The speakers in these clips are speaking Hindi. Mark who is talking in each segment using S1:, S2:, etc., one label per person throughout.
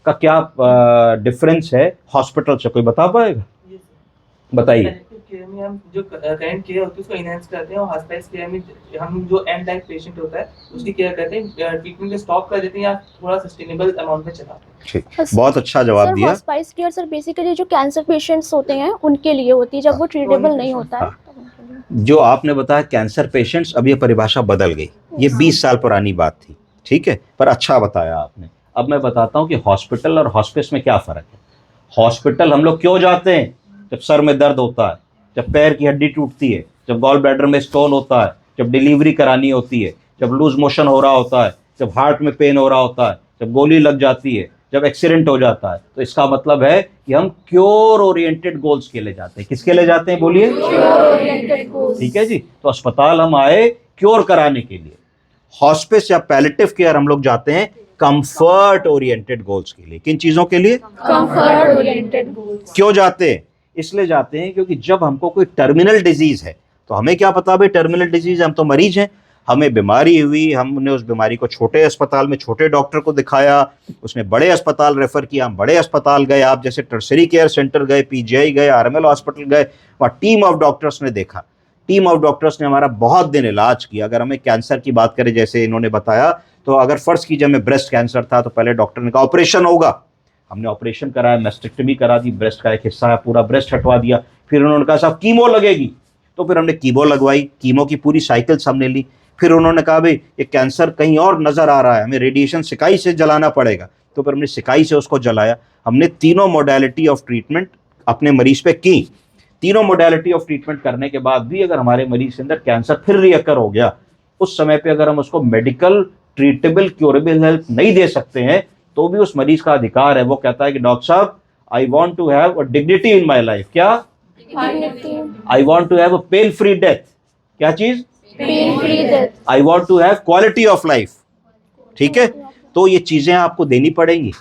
S1: का क्या डिफरेंस है हॉस्पिटल से, कोई बता पाएगा? बताइए।
S2: केयर में हम जो करंट केयर होती है उसको इनहेंस करते हैं, और हॉस्पिटल केयर में हम जो एंड लाइफ पेशेंट होता है उसकी केयर करते हैं, ट्रीटमेंट को स्टॉप कर देते हैं या थोड़ा सस्टेनेबल अमाउंट में चलाते हैं।
S1: ठीक, बहुत अच्छा जवाब दिया।
S3: हॉस्पिटल केयर सर बेसिकली जो कैंसर पेशेंट्स होते हैं उनके लिए होती है, जब वो ट्रीटेबल नहीं होता है तब उनके लिए।
S1: जो आपने बताया कैंसर पेशेंट्स, अब ये परिभाषा बदल गई, ये 20 साल पुरानी बात थी, ठीक है, पर अच्छा बताया आपने। अब मैं बताता हूँ कि हॉस्पिटल और हॉस्पिस में क्या फ़र्क है। हॉस्पिटल हम लोग क्यों जाते हैं? जब सर में दर्द होता है, जब पैर की हड्डी टूटती है, जब गॉल ब्लैडर में स्टोन होता है, जब डिलीवरी करानी होती है, जब लूज मोशन हो रहा होता है, जब हार्ट में पेन हो रहा होता है, जब गोली लग जाती है, जब एक्सीडेंट हो जाता है। तो इसका मतलब है कि हम क्योर ओरिएंटेड गोल्स के लिए जाते हैं। किसके लिए जाते हैं बोलिए? ठीक है जी। तो अस्पताल हम आए क्योर कराने के लिए। हॉस्पिस या पैलिएटिव केयर हम लोग जाते हैं कंफर्ट ओरिएंटेड गोल्स के लिए। किन चीजों के लिए?
S3: Comfort oriented goals.
S1: क्यों जाते हैं? इसलिए जाते हैं क्योंकि जब हमको कोई टर्मिनल डिजीज है, तो हमें क्या पता भाई टर्मिनल डिजीज है, हम तो मरीज हैं, हमें बीमारी हुई, हमने उस बीमारी को छोटे अस्पताल में छोटे डॉक्टर को दिखाया, उसने बड़े अस्पताल रेफर किया, हम बड़े अस्पताल गए, आप जैसे टर्सरी केयर सेंटर गए, पीजीआई गए, आरएमएल हॉस्पिटल गए, वहाँ टीम ऑफ डॉक्टर्स ने देखा, टीम ऑफ डॉक्टर्स ने हमारा बहुत दिन इलाज किया। अगर हमें कैंसर की बात करें जैसे इन्होंने बताया, तो अगर फर्ज कीजिए हमें ब्रेस्ट कैंसर था, तो पहले डॉक्टर ने कहा ऑपरेशन होगा, हमने ऑपरेशन कराया, मेस्टेक्टमी करा दी, ब्रेस्ट का एक हिस्सा है पूरा ब्रेस्ट हटवा दिया। फिर उन्होंने कहा साहब कीमो लगेगी, तो फिर हमने कीमो लगवाई, कीमो की पूरी साइकिल्स हमने ली। फिर उन्होंने कहा भाई ये कैंसर कहीं और नजर आ रहा है, हमें रेडिएशन सिकाई से जलाना पड़ेगा, तो फिर हमने सिकाई से उसको जलाया। हमने तीनों मोडालिटी ऑफ ट्रीटमेंट अपने मरीज पे की। तीनों मोडालिटी ऑफ ट्रीटमेंट करने के बाद भी अगर हमारे मरीज के अंदर कैंसर फिर रिअकर हो गया, उस समय पे अगर हम उसको मेडिकल ट्रीटेबल क्योरेबल हेल्प नहीं दे सकते हैं, तो भी उस मरीज का अधिकार है, वो कहता है कि डॉक्टर साहब I want to have a dignity in my life. क्या? I want to have a pain free death. क्या चीज?
S3: Pain free death.
S1: I want to have quality of life. ठीक है, तो ये चीजें आपको देनी पड़ेंगी।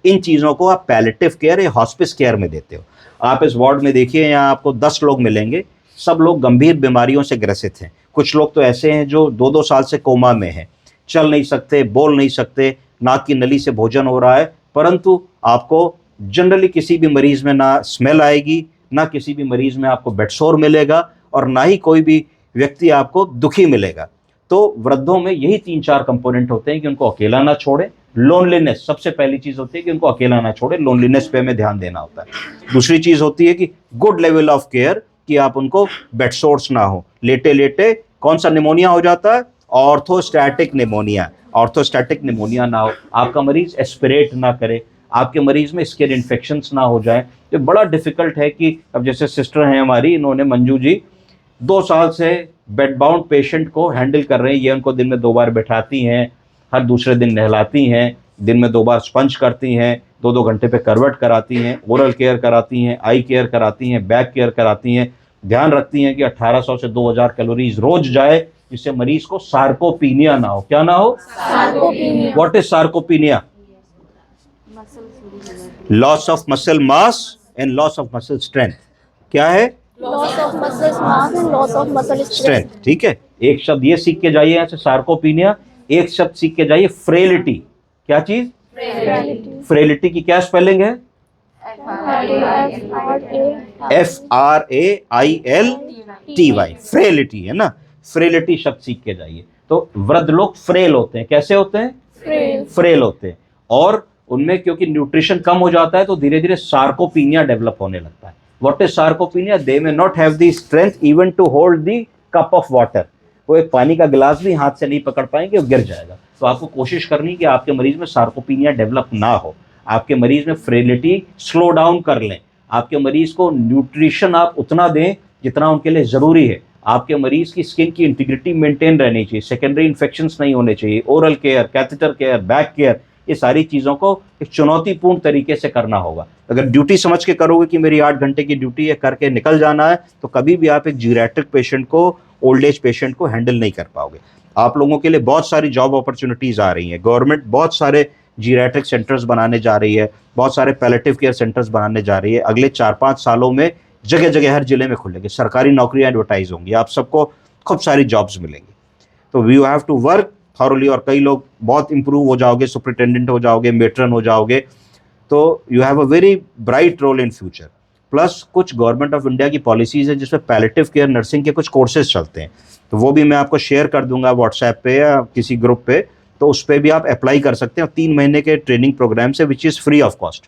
S1: इन चीजों को आप पैलिएटिव केयर या हॉस्पिस केयर में देते हो। आप इस वार्ड में देखिए, यहाँ आपको 10 लोग मिलेंगे, सब लोग गंभीर बीमारियों से ग्रसित हैं। कुछ लोग तो ऐसे हैं जो 2-2 साल से कोमा में हैं, चल नहीं सकते, बोल नहीं सकते, नाक की नली से भोजन हो रहा है, परंतु आपको जनरली किसी भी मरीज में ना स्मेल आएगी, ना किसी भी मरीज में आपको बेडसोर मिलेगा, और ना ही कोई भी व्यक्ति आपको दुखी मिलेगा। तो वृद्धों में यही 3-4 कंपोनेंट होते हैं कि उनको अकेला ना छोड़े। लोनलीनेस सबसे पहली चीज होती है कि उनको अकेला ना छोड़े, लोनलीनेस पे हमें ध्यान देना होता है। दूसरी चीज होती है कि गुड लेवल ऑफ केयर, कि आप उनको बेडसोर्स ना हो, लेटे लेटे कौन सा निमोनिया हो जाता है? Orthostatic pneumonia. ऑर्थोस्टैटिक निमोनिया ना हो, आपका मरीज एस्पिरेट ना करे, आपके मरीज में स्किन इन्फेक्शंस ना हो जाए। तो बड़ा डिफिकल्ट है कि अब जैसे सिस्टर हैं हमारी, इन्होंने मंजू जी 2 साल से बेड बाउंड पेशेंट को हैंडल कर रहे हैं। ये उनको दिन में 2 बार बैठाती हैं, हर दूसरे दिन नहलाती हैं, दिन में 2 बार स्पंज करती हैं, 2-2 घंटे पे करवट कराती हैं, ओरल केयर कराती हैं, आई केयर कराती हैं, बैक केयर कराती हैं, ध्यान रखती हैं कि 1800 से 2000 कैलोरीज रोज जाए, जिससे मरीज को सार्कोपीनिया ना हो। क्या ना हो?
S3: Sarcopenia.
S1: What is sarcopenia? Loss of muscle mass and loss of muscle strength. क्या है?
S3: Loss of muscle mass and loss of muscle
S1: strength. ठीक है, एक शब्द ये सीख के जाइए यहाँ से, सार्कोपीनिया। एक शब्द सीख के जाइए, फ्रेलिटी। क्या चीज? फ्रेलिटी की क्या स्पेलिंग है? FRAILTY। फ्रेलिटी है ना, फ्रेलिटी शब्द सीख के जाइए। तो वृद्ध लोग फ्रेल होते हैं। कैसे होते हैं? फ्रेल होते हैं, और उनमें क्योंकि न्यूट्रिशन कम हो जाता है तो धीरे धीरे सार्कोपीनिया डेवलप होने लगता है। What is sarcopenia? They may not have the strength even to hold the cup of water. वो एक पानी का गिलास भी हाथ से नहीं पकड़ पाएंगे, वो गिर जाएगा। तो आपको कोशिश करनी कि आपके मरीज में सार्कोपीनिया डेवलप ना हो, आपके मरीज में फ्रेलिटी स्लो डाउन कर लें, आपके मरीज को न्यूट्रिशन आप उतना दें जितना उनके लिए ज़रूरी है, आपके मरीज की स्किन की इंटीग्रिटी मेंटेन रहनी चाहिए, सेकेंडरी इन्फेक्शंस नहीं होने चाहिए, oral care, catheter care, back care, ये सारी चीज़ों को एक चुनौतीपूर्ण तरीके से करना होगा। अगर ड्यूटी समझ के करोगे कि मेरी 8 घंटे की ड्यूटी है, करके निकल जाना है, तो कभी भी आप एक जीरैट्रिक पेशेंट को, ओल्ड एज पेशेंट को हैंडल नहीं कर पाओगे। आप लोगों के लिए बहुत सारी जॉब अपॉर्चुनिटीज़ आ रही हैं। गवर्नमेंट बहुत सारे जीरैट्रिक सेंटर्स बनाने जा रही है, बहुत सारे पैलेटिव केयर सेंटर्स बनाने जा रही है। अगले 4-5 सालों में जगह जगह हर जिले में खुलेंगे, सरकारी नौकरियां एडवर्टाइज होंगी, आप सबको खूब सारी जॉब्स मिलेंगी। तो we have to work thoroughly, और कई लोग बहुत इंप्रूव हो जाओगे, सुपरिटेंडेंट हो जाओगे, मेट्रन हो जाओगे, तो you have a very bright role in future. Plus कुछ गवर्नमेंट ऑफ इंडिया की पॉलिसीज़ है जिसमें पैलेटिव केयर नर्सिंग के कुछ कोर्सेज चलते हैं, तो वो भी मैं आपको शेयर कर दूंगा व्हाट्सएप पे या किसी ग्रुप पे, तो उस पर भी आप अप्लाई कर सकते हैं। 3 महीने के ट्रेनिंग प्रोग्राम से which is free of cost.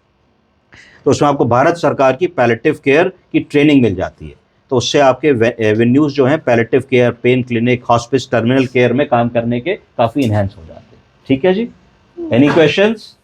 S1: तो उसमें आपको भारत सरकार की पैलेटिव केयर की ट्रेनिंग मिल जाती है, तो उससे आपके एवेन्यूज़ जो हैं palliative care, pain clinic, hospice, terminal care में काम करने के काफ़ी इन्हेंस हो जाते हैं। ठीक है जी, एनी क्वेश्चंस?